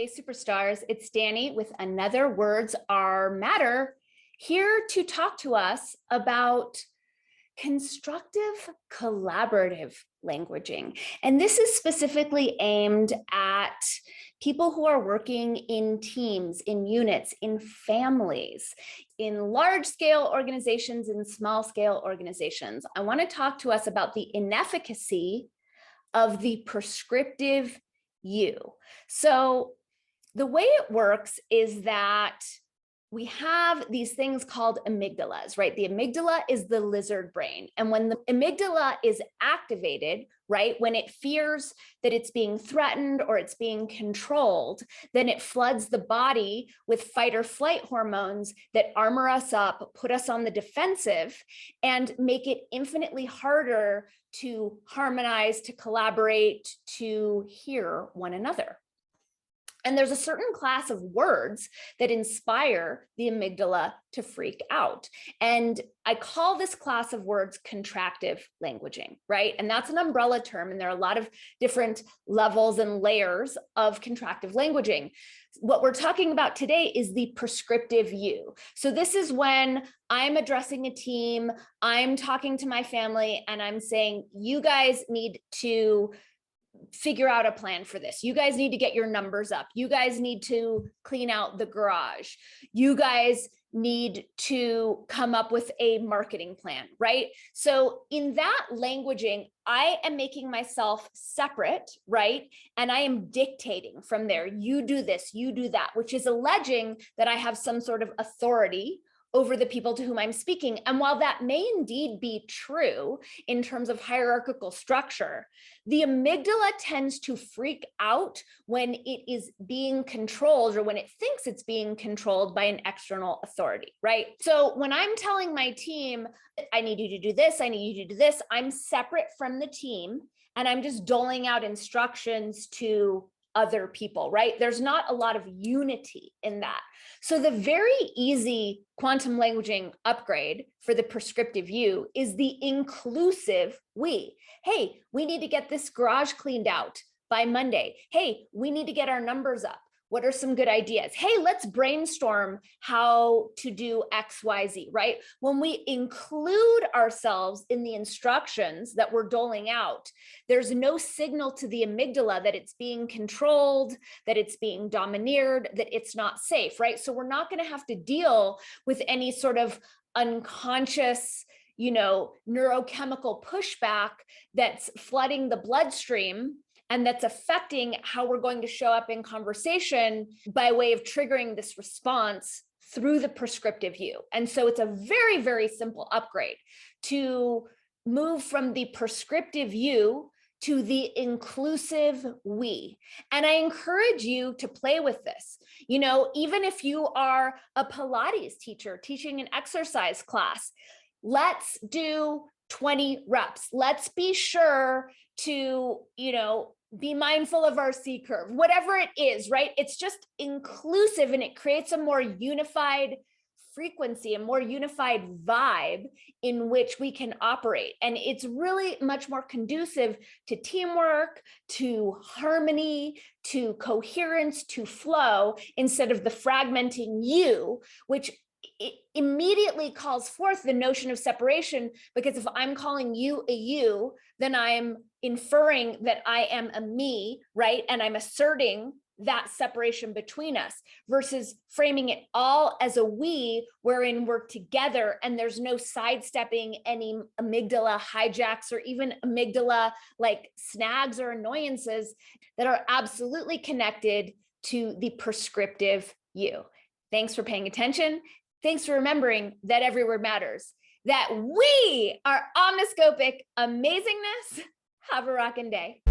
Hey, superstars, it's Danny with another Words Are Matter, here to talk to us about constructive collaborative languaging. And this is specifically aimed at people who are working in teams, in units, in families, in large scale organizations, and small scale organizations. I want to talk to us about the inefficacy of the prescriptive you. So the way it works is that we have these things called amygdalas, right? The amygdala is the lizard brain. And when the amygdala is activated, right, when it fears that it's being threatened or it's being controlled, then it floods the body with fight or flight hormones that armor us up, put us on the defensive, and make it infinitely harder to harmonize, to collaborate, to hear one another. And there's a certain class of words that inspire the amygdala to freak out. And I call this class of words contractive languaging, right? And that's an umbrella term. And there are a lot of different levels and layers of contractive languaging. What we're talking about today is the prescriptive you. So this is when I'm addressing a team, I'm talking to my family, and I'm saying, you guys need to figure out a plan for this. You guys need to get your numbers up. You guys need to clean out the garage. You guys need to come up with a marketing plan, right? So in that languaging, I am making myself separate, right? And I am dictating from there. You do this, you do that, which is alleging that I have some sort of authority over the people to whom I'm speaking. And while that may indeed be true in terms of hierarchical structure, the amygdala tends to freak out when it is being controlled or when it thinks it's being controlled by an external authority, right? So when I'm telling my team, I need you to do this, I need you to do this, I'm separate from the team and I'm just doling out instructions to other people, right? There's not a lot of unity in that. So the very easy quantum languaging upgrade for the prescriptive you is the inclusive we. Hey, we need to get this garage cleaned out by Monday. Hey, we need to get our numbers up. What are some good ideas? Hey, let's brainstorm how to do X, Y, Z, right? When we include ourselves in the instructions that we're doling out, there's no signal to the amygdala that it's being controlled, that it's being domineered, that it's not safe, right? So we're not going to have to deal with any sort of unconscious, neurochemical pushback that's flooding the bloodstream and that's affecting how we're going to show up in conversation by way of triggering this response through the prescriptive you. And so it's a very, very simple upgrade to move from the prescriptive you to the inclusive we. And I encourage you to play with this. Even if you are a Pilates teacher teaching an exercise class, let's do 20 reps. Let's be sure to, be mindful of our C curve, whatever it is, right? It's just inclusive and it creates a more unified frequency, a more unified vibe in which we can operate. And it's really much more conducive to teamwork, to harmony, to coherence, to flow, instead of the fragmenting you, which it immediately calls forth the notion of separation, because if I'm calling you a you, then I'm inferring that I am a me, right? And I'm asserting that separation between us versus framing it all as a we, wherein we're together and there's no sidestepping any amygdala hijacks or even amygdala like snags or annoyances that are absolutely connected to the prescriptive you. Thanks for paying attention. Thanks for remembering that every word matters, that we are omniscopic amazingness. Have a rockin' day.